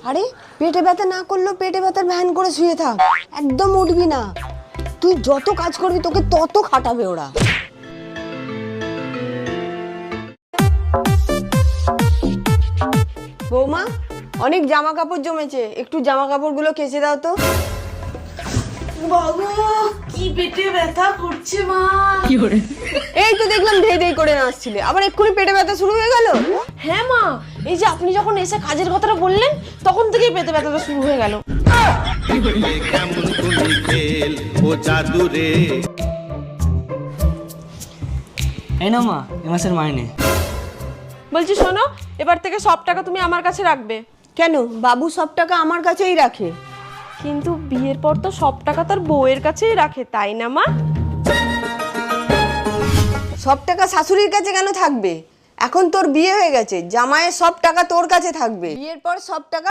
আরে পেটে ব্যথা না করলেও পেটে ব্যথার ভ্যান করে শুয়ে থাক, একদম উঠবি না। তুই যত কাজ করবি তোকে তত খাটাবে ওরা। বৌমা, অনেক জামা কাপড় জমেছে, একটু জামা কাপড়গুলো কেচে দাও তো। বাবু কি পেটে ব্যথা করছে মা। এই তো দেখলাম ধেই ধেই করে নাচছিলে, আবার এক্ষুনি পেটে ব্যথা শুরু হয়ে গেল। হ্যাঁ মা, এই যে আপনি যখন এসে কাজের কথাটা বললেন তখন থেকেই পেটে ব্যথাটা শুরু হয়ে গেল। এই না মা, এ মাসের মাইনে। বলছি শোনো, এবার থেকে সব টাকা তুমি আমার কাছে রাখবে। কেন, বাবু সব টাকা আমার কাছেই রাখে। কিন্তু বিয়ের পর তো সব টাকা তার বউয়ের কাছেই রাখে, তাই না মা? সব টাকা শাশুড়ির কাছে কেন থাকবে? এখন তোর বিয়ে হয়ে গেছে, জামাইয়ের সব টাকা তোর কাছে থাকবে। বিয়ের পর সব টাকা